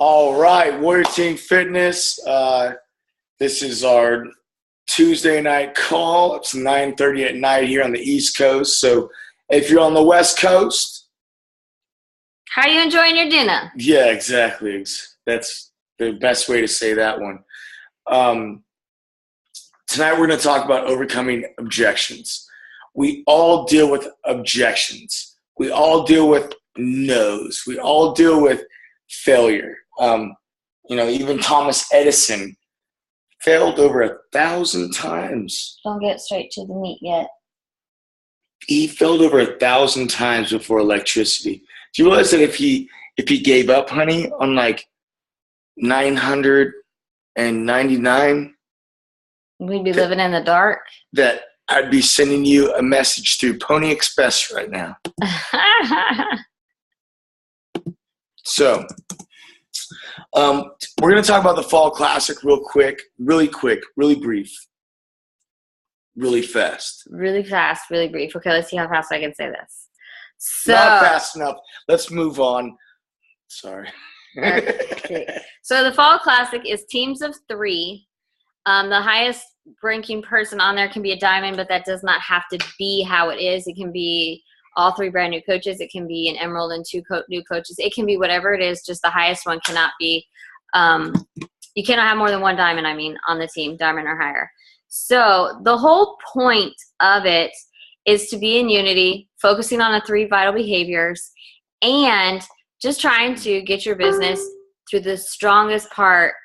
All right, Warrior Team Fitness. This is our Tuesday night call. It's 9:30 at night here on the East Coast. So if you're on the West Coast, how are you enjoying your dinner? Yeah, exactly. That's the best way to say that one. Tonight we're going to talk about overcoming objections. We all deal with objections. We all deal with no's. We all deal with failure. Even Thomas Edison failed over 1,000 times. Don't get straight to the meat yet. He failed over 1,000 times before electricity. Do you realize that if he gave up, honey, on like 999, we'd be living in the dark? That I'd be sending you a message through Pony Express right now. So, we're going to talk about the Fall Classic really quick, really brief, really fast. Really fast, really brief. Okay, let's see how fast I can say this. Not fast enough. Let's move on. Sorry. Okay. So the Fall Classic is teams of 3. The highest ranking person on there can be a diamond, but that does not have to be how it is. It can be all 3 brand new coaches. It can be an emerald and 2 new coaches. It can be whatever it is. Just the highest one cannot be. You cannot have more than 1 diamond, on the team, diamond or higher. So the whole point of it is to be in unity, focusing on the 3 vital behaviors, and just trying to get your business through the strongest part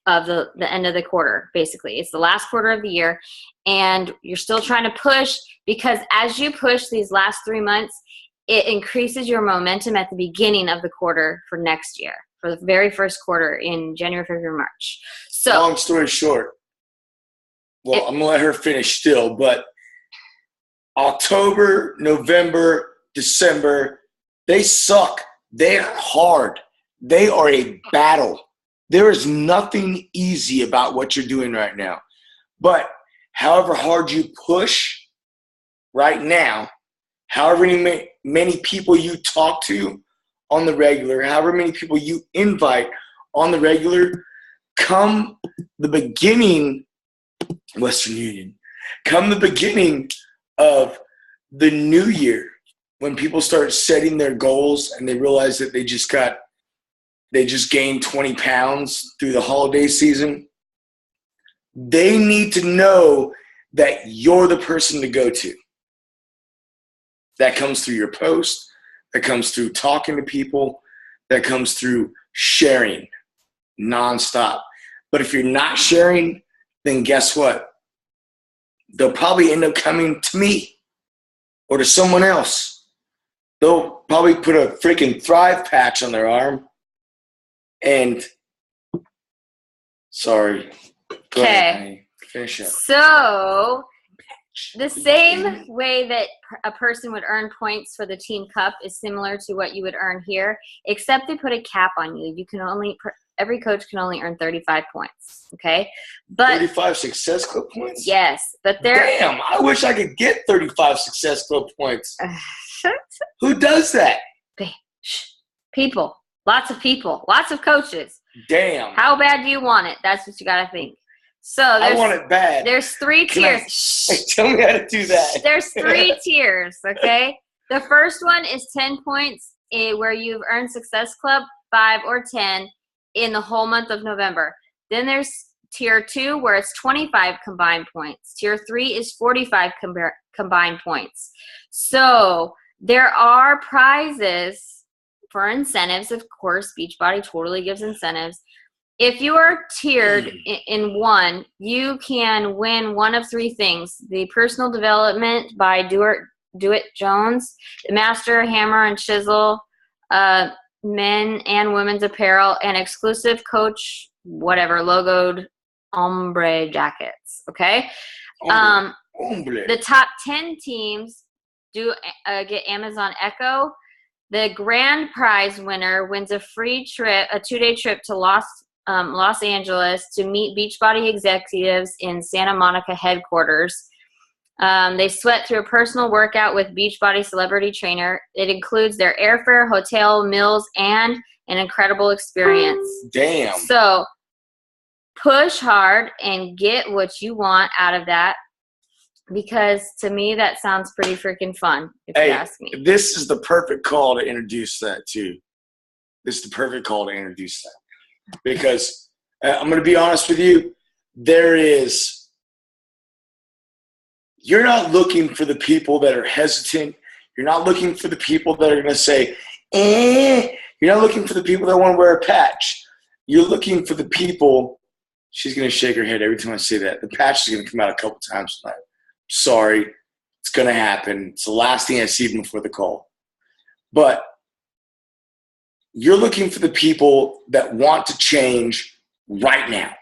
of the end of the quarter, basically. It's the last quarter of the year, and you're still trying to push, because as you push these last 3 months, it increases your momentum at the beginning of the quarter for next year, for the very first quarter in January, February, March. So, long story short, I'm going to let her finish still, but October, November, December, they suck. They are hard. They are a battle. There is nothing easy about what you're doing right now. But however hard you push right now, however many people you talk to on the regular, however many people you invite on the regular, come the beginning, Western Union, come the beginning of the new year, when people start setting their goals and they realize that they just gained 20 pounds through the holiday season, they need to know that you're the person to go to. That comes through your post, that comes through talking to people, that comes through sharing nonstop. But if you're not sharing, then guess what? They'll probably end up coming to me or to someone else. They'll probably put a freaking Thrive patch on their arm. And sorry. Okay. Finish up. So the same way that a person would earn points for the team cup is similar to what you would earn here, except they put a cap on you. Every coach can only earn 35 points. Okay. But 35 Success Club points? Yes. But damn, I wish I could get 35 Success Club points. Who does that? People. Lots of people. Lots of coaches. Damn. How bad do you want it? That's what you got to think. So I want it bad. There's 3 tiers. Tell me how to do that. There's 3 tiers, okay? The first one is 10 points where you've earned Success Club 5 or 10 in the whole month of November. Then there's tier 2 where it's 25 combined points. Tier 3 is 45 combined points. So there are prizes for incentives. Of course, Beachbody totally gives incentives. If you are tiered in 1, you can win one of 3 things: the personal development by Do It Jones, the Master Hammer and Chisel, men and women's apparel, and exclusive Coach whatever logoed ombre jackets. Okay. The top 10 teams do get Amazon Echo. The grand prize winner wins a free trip, a 2-day trip to Los Angeles to meet Beachbody executives in Santa Monica headquarters. They sweat through a personal workout with Beachbody celebrity trainer. It includes their airfare, hotel, meals, and an incredible experience. Damn. So push hard and get what you want out of that, because to me that sounds pretty freaking fun, if you ask me. This is the perfect call to introduce that too. This is the perfect call to introduce that. Because I'm going to be honest with you, you're not looking for the people that are hesitant. You're not looking for the people that are going to say, You're not looking for the people that want to wear a patch. You're looking for the people. She's going to shake her head every time I say that. The patch is going to come out a couple times tonight. Sorry. It's going to happen. It's the last thing I see before the call. But you're looking for the people that want to change right now.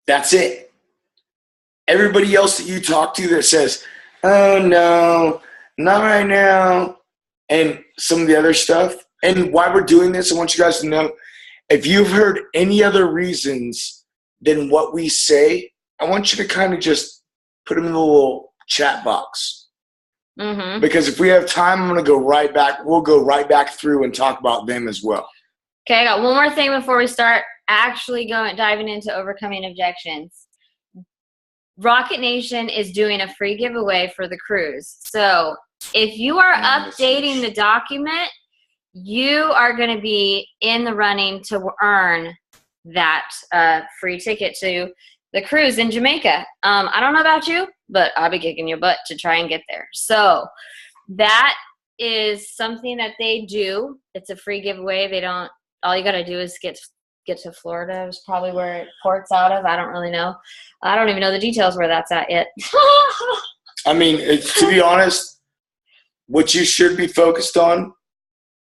That's it. Everybody else that you talk to that says, oh, no, not right now, and some of the other stuff. And why we're doing this, I want you guys to know, if you've heard any other reasons than what we say, I want you to kind of just put them in the little chat box. Mm-hmm. Because if we have time, I'm going to go right back. We'll go right back through and talk about them as well. Okay, I got one more thing before we start actually diving into overcoming objections. Rocket Nation is doing a free giveaway for the cruise. So if you are updating the document, you are going to be in the running to earn that free ticket to the cruise in Jamaica. I don't know about you, but I'll be kicking your butt to try and get there. So that is something that they do. It's a free giveaway. All you got to do is get to Florida is probably where it ports out of. I don't really know. I don't even know the details where that's at yet. I mean, to be honest, what you should be focused on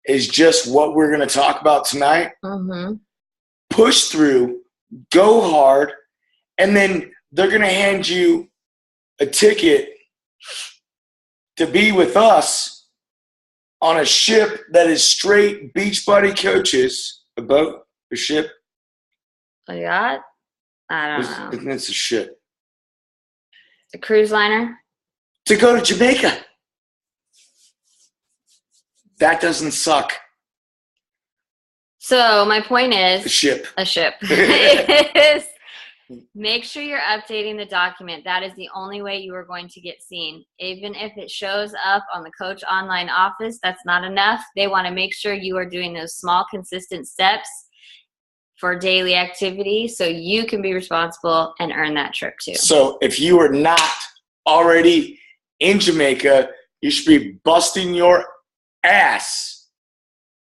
is just what we're going to talk about tonight. Mm-hmm. Push through, go hard, and then they're going to hand you a ticket to be with us on a ship that is straight Beachbody coaches. A boat, a ship. A yacht? I don't know. It's a ship. A cruise liner? To go to Jamaica. That doesn't suck. So my point is... A ship. is make sure you're updating the document. That is the only way you are going to get seen. Even if it shows up on the Coach Online office, that's not enough. They want to make sure you are doing those small, consistent steps for daily activity so you can be responsible and earn that trip too. So if you are not already in Jamaica, you should be busting your ass.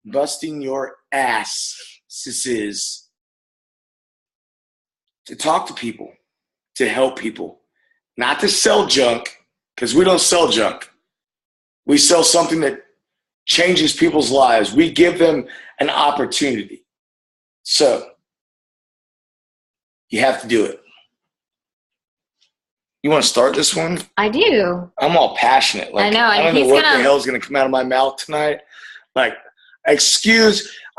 Busting your ass, sis, to talk to people, to help people, not to sell junk, because we don't sell junk. We sell something that changes people's lives. We give them an opportunity. So you have to do it. You want to start this one? I do. I'm all passionate. I know. I don't know what the hell is going to come out of my mouth tonight.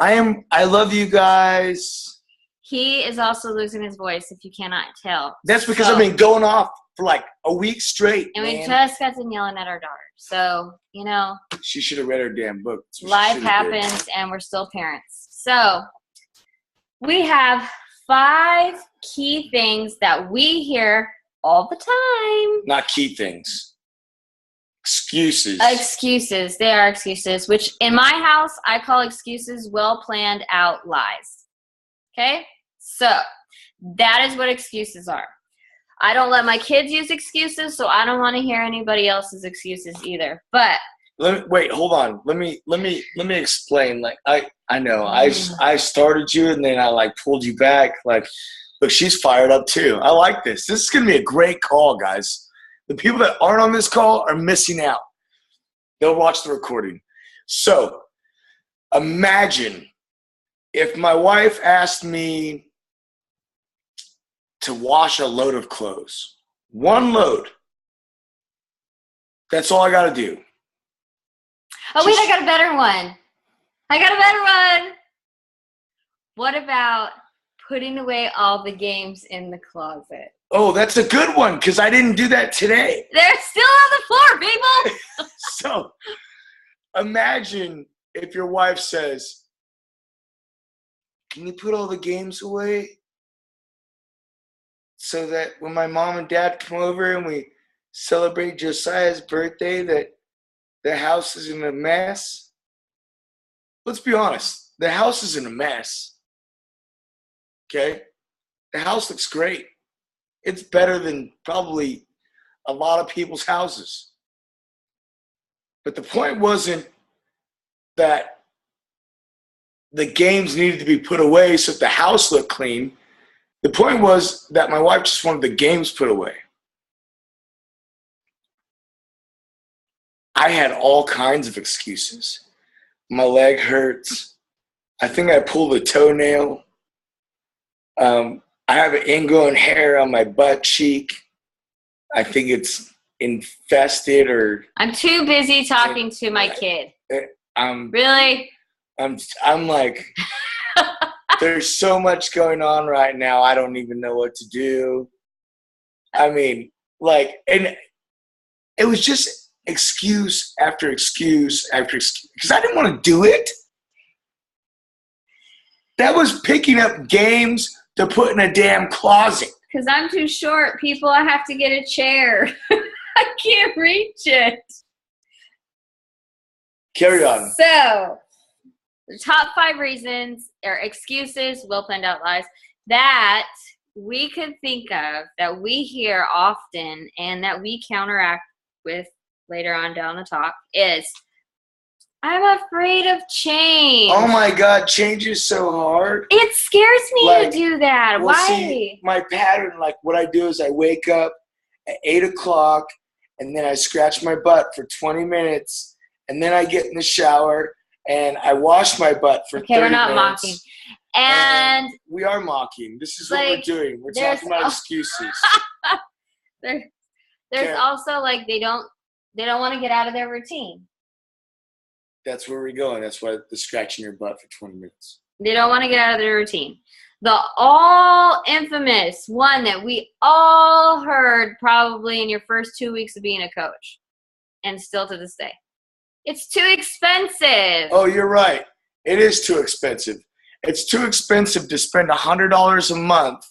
I love you guys. He is also losing his voice, if you cannot tell. That's because I've been going off for like a week straight. And we just got done yelling at our daughter. So, she should have read her damn book. Life happens, and we're still parents. So, we have 5 key things that we hear all the time. Not key things. Excuses. Excuses. They are excuses, which in my house, I call excuses well-planned out lies. Okay? So, that is what excuses are. I don't let my kids use excuses, so I don't want to hear anybody else's excuses either. But wait, hold on. Let me explain. I know I started you and then I pulled you back. Look, she's fired up too. I like this. This is gonna be a great call, guys. The people that aren't on this call are missing out. They'll watch the recording. So imagine if my wife asked me to wash a load of clothes. 1 load. That's all I got to do. Oh, wait, I got a better one. What about putting away all the games in the closet? Oh, that's a good one because I didn't do that today. They're still on the floor, people. So imagine if your wife says, can you put all the games away so that when my mom and dad come over and we celebrate Josiah's birthday that the house is in a mess? Let's be honest. The house is in a mess. Okay? The house looks great. It's better than probably a lot of people's houses. But the point wasn't that the games needed to be put away so that the house looked clean. The point was that my wife just wanted the games put away. I had all kinds of excuses. My leg hurts. I think I pulled a toenail. I have an ingrown hair on my butt cheek. I think it's infested or... I'm too busy talking to my kid. Really? I'm like, there's so much going on right now. I don't even know what to do. I mean, like, and it was just excuse after excuse after excuse because I didn't want to do it. That was picking up games to put in a damn closet. Because I'm too short, people. I have to get a chair. I can't reach it. Carry on. So, the top 5 reasons or excuses, well planned out lies, that we could think of that we hear often and that we counteract with later on down the talk is, I'm afraid of change. Oh my God, change is so hard. It scares me to do that. Well, why? See, my pattern, like what I do is I wake up at 8 o'clock and then I scratch my butt for 20 minutes and then I get in the shower and I wash my butt for 30 minutes. Okay, we're not mocking. And we are mocking. This is what we're doing. We're talking about excuses. There's also like they don't want to get out of their routine. That's where we're going. That's why the scratching your butt for 20 minutes. They don't want to get out of their routine. The all infamous one that we all heard probably in your first 2 weeks of being a coach and still to this day. It's too expensive. Oh, you're right. It is too expensive. It's too expensive to spend $100 a month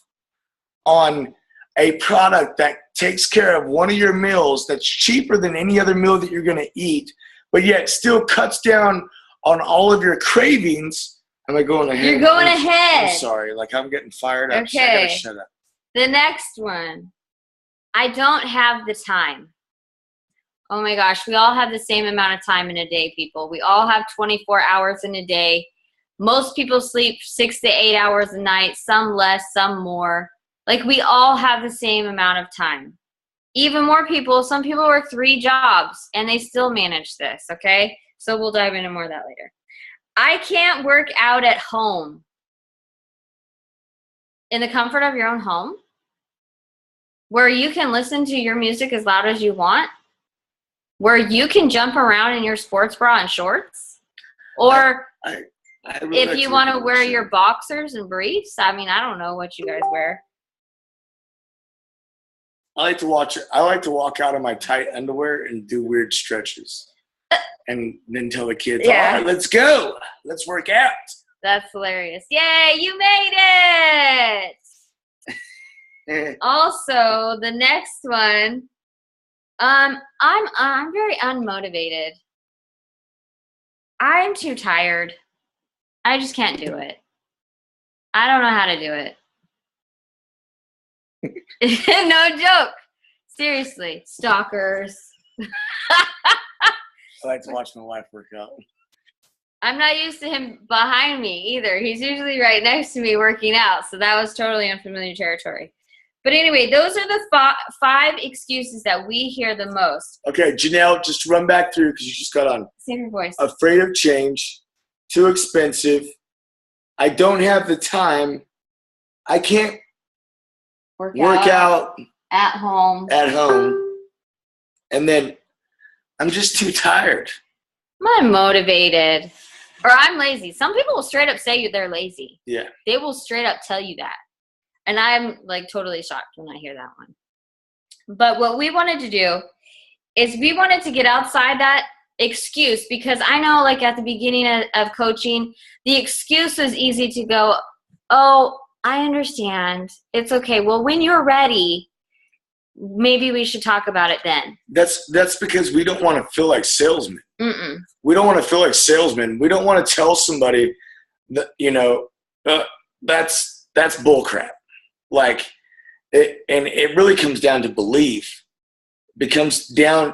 on a product that takes care of one of your meals that's cheaper than any other meal that you're going to eat, but yet still cuts down on all of your cravings. Am I going ahead? You're going ahead. I'm sorry. Like, I'm getting fired up. Okay. So I gotta shut up. The next one. I don't have the time. Oh my gosh. We all have the same amount of time in a day, people. We all have 24 hours in a day. Most people sleep 6 to 8 hours a night. Some less, some more. Like, we all have the same amount of time. Even more people, some people work 3 jobs and they still manage this, okay? So we'll dive into more of that later. I can't work out at home. In the comfort of your own home, where you can listen to your music as loud as you want, where you can jump around in your sports bra and shorts, or I really if you want to wear your boxers and briefs. I mean, I don't know what you guys wear. I like to walk out in my tight underwear and do weird stretches. And then tell the kids, yeah. All right, let's go. Let's work out. That's hilarious. Yay, you made it. Also, the next one, I'm very unmotivated. I'm too tired. I just can't do it. I don't know how to do it. No joke. Seriously, stalkers. I like to watch my wife work out. I'm not used to him behind me either. He's usually right next to me working out, so that was totally unfamiliar territory. But anyway, those are the 5 excuses that we hear the most. Okay, Janelle, just run back through because you just got on. Save your voice. Afraid of change, too expensive, I don't have the time, I can't work out at home, and then I'm just too tired. I'm unmotivated. Or I'm lazy. Some people will straight up say they're lazy. Yeah. They will straight up tell you that. And I'm like totally shocked when I hear that one. But what we wanted to do is we wanted to get outside that excuse, because I know like at the beginning of coaching, the excuse was easy to go, oh, I understand. It's okay. Well, when you're ready, maybe we should talk about it then. That's because we don't want to feel like salesmen. Mm-mm. We don't want to feel like salesmen. We don't want to tell somebody that, that's bullcrap. Like, it really comes down to belief. It comes down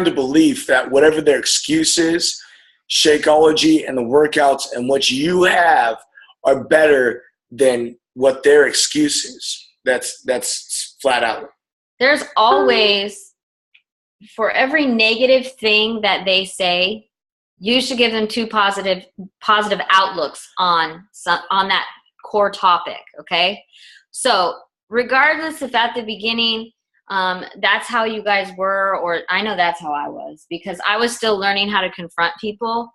to belief that whatever their excuse is, Shakeology and the workouts and what you have are better than what their excuse is. That's flat out. There's always, for every negative thing that they say, you should give them 2 positive outlooks on that core topic, okay? So regardless if at the beginning that's how you guys were, or I know that's how I was, because I was still learning how to confront people.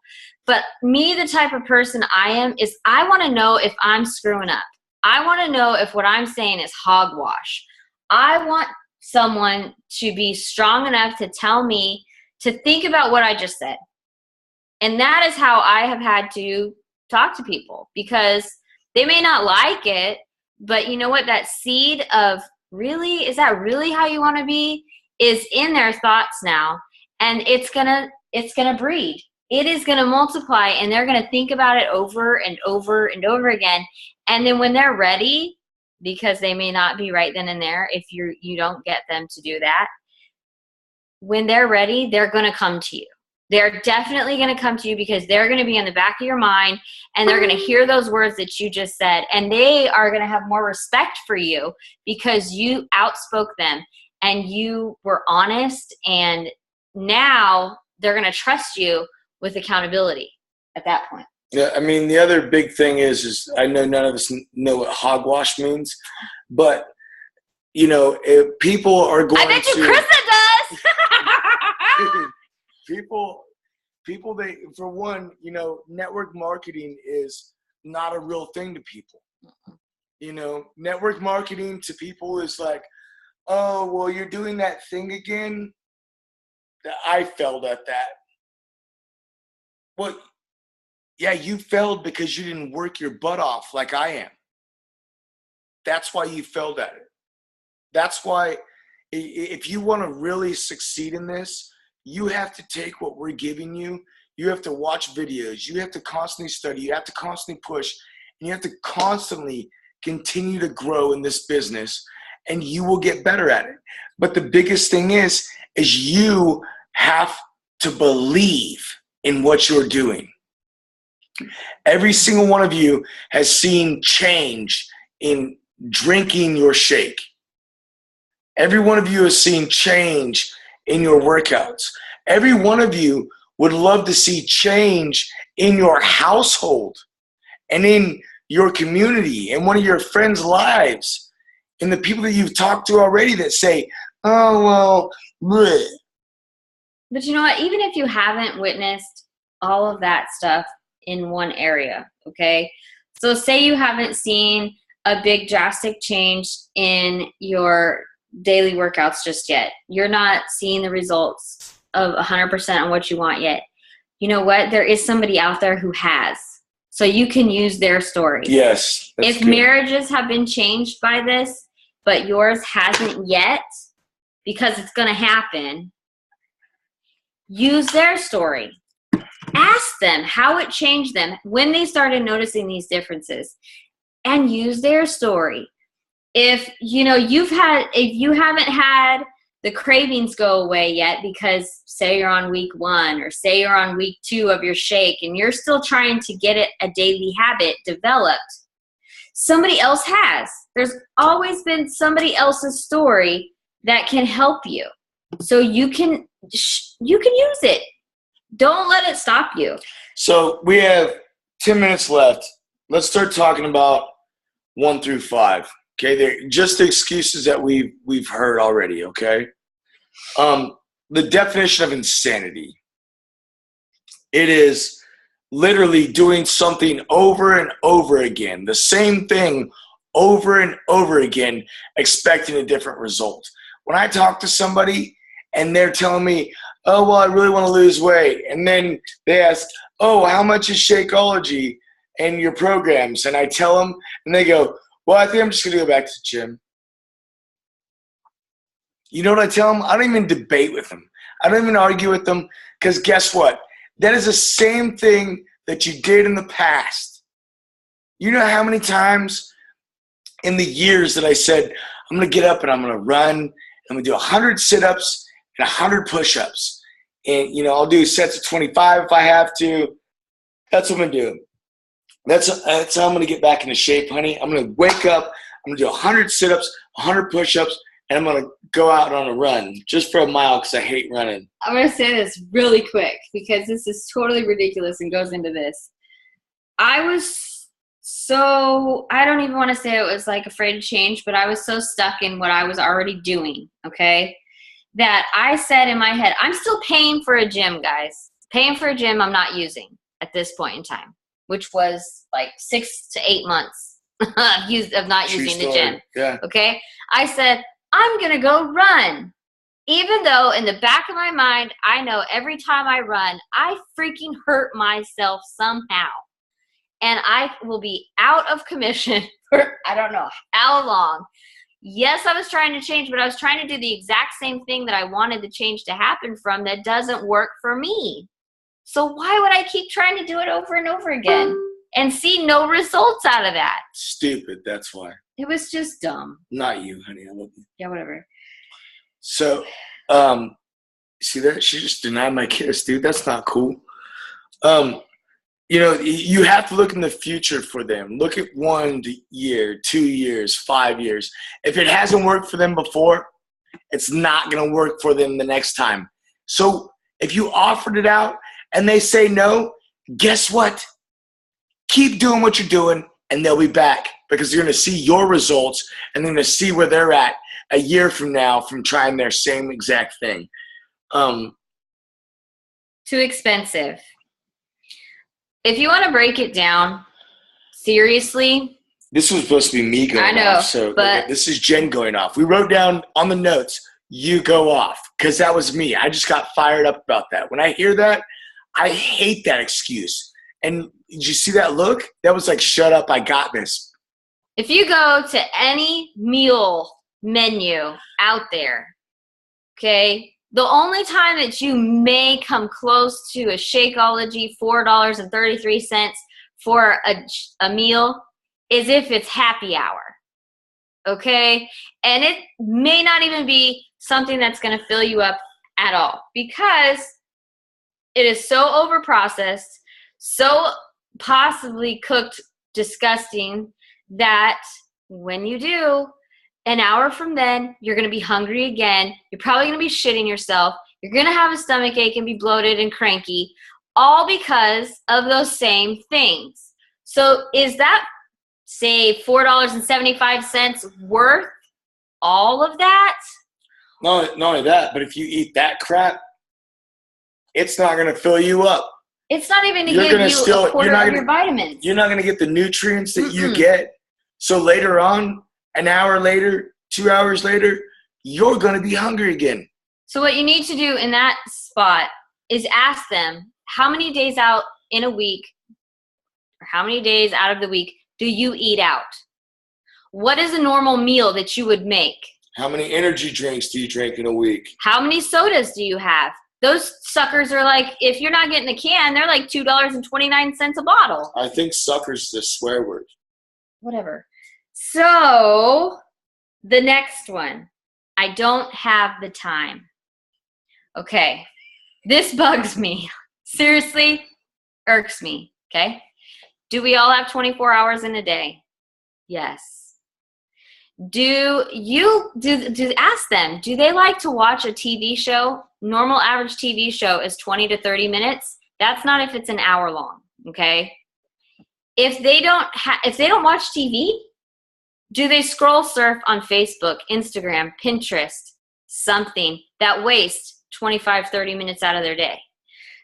But me, the type of person I am, is I want to know if I'm screwing up. I want to know if what I'm saying is hogwash. I want someone to be strong enough to tell me to think about what I just said. And that is how I have had to talk to people, because they may not like it, but you know what? That seed of, really, is that really how you want to be, is in their thoughts now, and it's gonna breed. It is gonna multiply, and they're gonna think about it over and over and over again. And then when they're ready, because they may not be right then and there if you don't get them to do that, when they're ready, they're gonna come to you. They're definitely going to come to you, because they're going to be in the back of your mind, and they're going to hear those words that you just said, and they are going to have more respect for you because you outspoke them and you were honest, and now they're going to trust you with accountability at that point. Yeah, I mean, the other big thing is I know none of us know what hogwash means, but, if people are going to – I bet you Krista does! People, they, for one, network marketing is not a real thing to people. Network marketing to people is like, oh, well, you're doing that thing again. I failed at that. Well, yeah, you failed because you didn't work your butt off like I am. That's why you failed at it. That's why if you want to really succeed in this, you have to take what we're giving you. You have to watch videos. You have to constantly study. You have to constantly push. And you have to constantly continue to grow in this business, and you will get better at it. But the biggest thing is you have to believe in what you're doing. Every single one of you has seen change in drinking your shake. Every one of you has seen change in your workouts. Every one of you would love to see change in your household and in your community and one of your friends' lives and the people that you've talked to already that say, oh, well, bleh. But you know what? Even if you haven't witnessed all of that stuff in one area, okay? So say you haven't seen a big drastic change in your daily workouts just yet. You're not seeing the results of 100% on what you want yet. You know what? There is somebody out there who has. So you can use their story. Yes. If good. Marriages have been changed by this, but yours hasn't yet, because it's going to happen, use their story. Ask them how it changed them when they started noticing these differences, and use their story. If you haven't had the cravings go away yet, because say you're on week 1 or say you're on week 2 of your shake and you're still trying to get it a daily habit developed, somebody else has. There's always been somebody else's story that can help you. So you can use it. Don't let it stop you. So we have 10 minutes left. Let's start talking about 1 through 5. Okay, they're just the excuses that we've heard already, okay? The definition of insanity. It is literally doing something over and over again, the same thing over and over again, expecting a different result. When I talk to somebody and they're telling me, oh, well, I really want to lose weight. And then they ask, oh, how much is Shakeology and your programs? And I tell them, and they go, well, I think I'm just going to go back to the gym. You know what I tell them? I don't even debate with them. I don't even argue with them, because guess what? That is the same thing that you did in the past. You know how many times in the years that I said, I'm going to get up and I'm going to run, and I'm going to do 100 sit-ups and 100 push-ups. And, you know, I'll do sets of 25 if I have to. That's what I'm going to do. That's how I'm going to get back into shape, honey. I'm going to wake up, I'm going to do 100 sit-ups, 100 push-ups, and I'm going to go out on a run just for a mile because I hate running. I'm going to say this really quick because this is totally ridiculous and goes into this. I was so, I don't even want to say it was like afraid to change, but I was so stuck in what I was already doing, okay, that I said in my head, I'm still paying for a gym, guys. Paying for a gym I'm not using at this point in time, which was like 6 to 8 months of not using the gym. Yeah. Okay? I said, I'm going to go run. Even though in the back of my mind, I know every time I run, I freaking hurt myself somehow. And I will be out of commission for I don't know how long. Yes, I was trying to change, but I was trying to do the exact same thing that I wanted the change to happen from that doesn't work for me. So why would I keep trying to do it over and over again and see no results out of that? Stupid, that's why. It was just dumb. Not you, honey. I love you. Yeah, whatever. So, see that? She just denied my kiss, dude. That's not cool. You know, you have to look in the future for them. Look at 1 year, 2 years, 5 years. If it hasn't worked for them before, it's not going to work for them the next time. So if you offered it out and they say no, guess what? Keep doing what you're doing and they'll be back because they're going to see your results and they're going to see where they're at a year from now from trying their same exact thing. Too expensive. If you want to break it down, seriously. This was supposed to be me going off, so but this is Jen going off. We wrote down on the notes, you go off, because that was me. I just got fired up about that. When I hear that, I hate that excuse. And did you see that look? That was like, shut up, I got this. If you go to any meal menu out there, okay, the only time that you may come close to a Shakeology $4.33 for a meal is if it's happy hour, okay? And it may not even be something that's going to fill you up at all because it is so overprocessed, so possibly cooked disgusting that when you do, an hour from then, you're going to be hungry again. You're probably going to be shitting yourself. You're going to have a stomach ache and be bloated and cranky, all because of those same things. So is that, say, $4.75 worth all of that? Not only that, but if you eat that crap, it's not going to fill you up. It's not even to give you a quarter of your vitamins. You're not going to get the nutrients that you get. So later on, an hour later, 2 hours later, you're going to be hungry again. So what you need to do in that spot is ask them, how many days out in a week or how many days out of the week do you eat out? What is a normal meal that you would make? How many energy drinks do you drink in a week? How many sodas do you have? Those suckers are like, if you're not getting a can, they're like $2.29 a bottle. I think suckers is a swear word. Whatever. So the next one, I don't have the time. Okay, this bugs me. Seriously, irks me, okay? Do we all have 24 hours in a day? Yes. Ask them, do they like to watch a TV show? Normal average TV show is 20 to 30 minutes. That's not if it's an hour long, okay? If they don't watch TV, do they scroll surf on Facebook, Instagram, Pinterest, something that wastes 25, 30 minutes out of their day?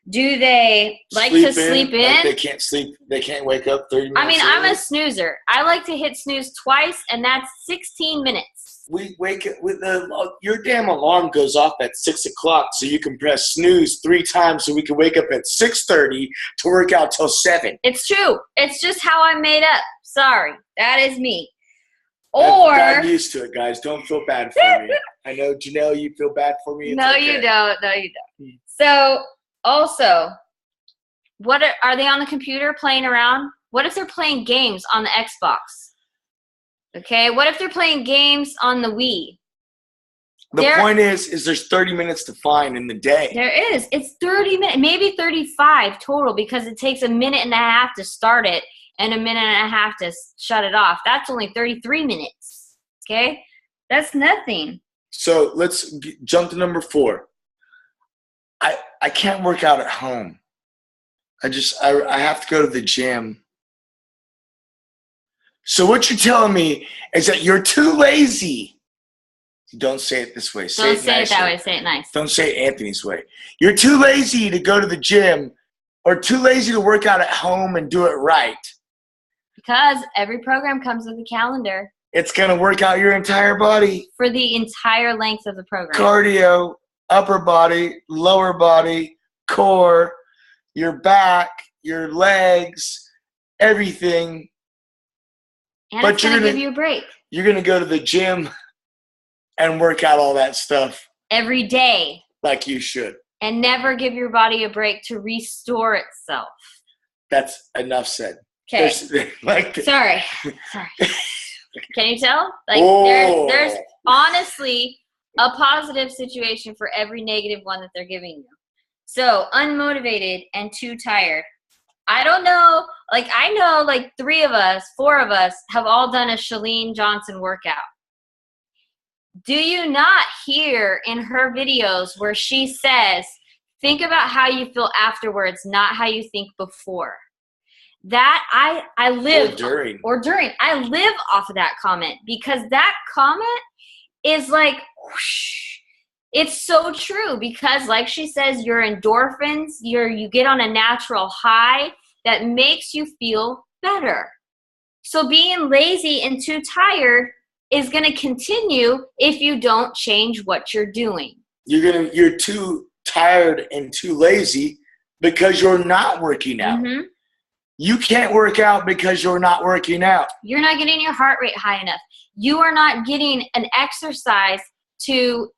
Do they like to sleep in? Like they can't sleep. They can't wake up 30 minutes. I mean, early? I'm a snoozer. I like to hit snooze twice, and that's 16 minutes. We wake up with your damn alarm goes off at 6 o'clock, so you can press snooze 3 times, so we can wake up at 6:30 to work out till 7. It's true. It's just how I'm made up. Sorry, that is me. I'm used to it, guys. Don't feel bad for me. I know, Janelle, you feel bad for me. It's no, okay. you don't. No, you don't. So, also, what are they on the computer playing around? What if they're playing games on the Xbox? Okay, what if they're playing games on the Wii? The point is there's 30 minutes to find in the day. There is. It's 30 minutes, maybe 35 total, because it takes a minute and a half to start it and a minute and a half to shut it off. That's only 33 minutes. Okay? That's nothing. So let's jump to number 4. I can't work out at home. I have to go to the gym. So what you're telling me is that you're too lazy. Don't say it this way. Don't say it that way. Say it nice. Don't say it Anthony's way. You're too lazy to go to the gym or too lazy to work out at home and do it right. Because every program comes with a calendar. It's going to work out your entire body. For the entire length of the program. Cardio, upper body, lower body, core, your back, your legs, everything. And it's going to give you a break. You're going to go to the gym and work out all that stuff. Every day. Like you should. And never give your body a break to restore itself. That's enough said. Okay. Sorry. Can you tell? Like there's honestly a positive situation for every negative one that they're giving you. So unmotivated and too tired. I don't know. Like I know like 4 of us have all done a Chalene Johnson workout. Do you not hear in her videos where she says, think about how you feel afterwards, not how you think before? That I live or during. I live off of that comment because that comment is like, whoosh, it's so true because like she says, your endorphins, you get on a natural high that makes you feel better. So being lazy and too tired is going to continue if you don't change what you're doing. You're too tired and too lazy because you're not working out. Mm-hmm. You can't work out because you're not working out. You're not getting your heart rate high enough. You are not getting an exercise to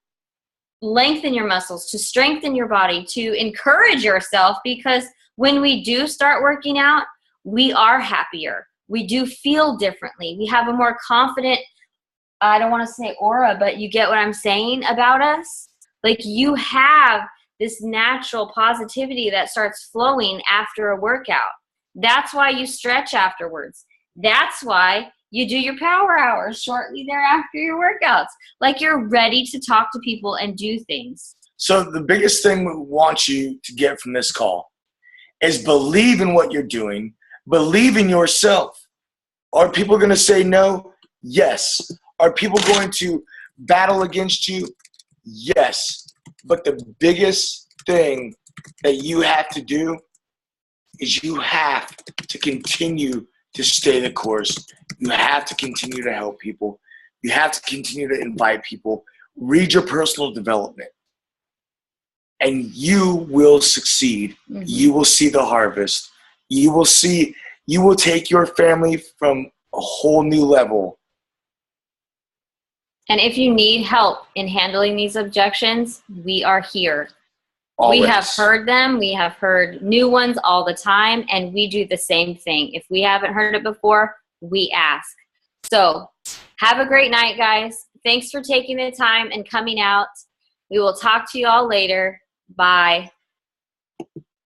lengthen your muscles, to strengthen your body, to encourage yourself, because when we do start working out, we are happier. We do feel differently. We have a more confident, I don't want to say aura, but you get what I'm saying about us? Like you have this natural positivity that starts flowing after a workout. That's why you stretch afterwards. That's why you do your power hours shortly thereafter your workouts. Like you're ready to talk to people and do things. So the biggest thing we want you to get from this call is believe in what you're doing. Believe in yourself. Are people going to say no? Yes. Are people going to battle against you? Yes. But the biggest thing that you have to do is you have to continue to stay the course. You have to continue to help people. You have to continue to invite people. Read your personal development. And you will succeed. Mm-hmm. You will see the harvest. You will take your family from a whole new level. And if you need help in handling these objections, we are here. Always. We have heard them. We have heard new ones all the time, and we do the same thing. If we haven't heard it before, we ask. So have a great night, guys. Thanks for taking the time and coming out. We will talk to you all later. Bye.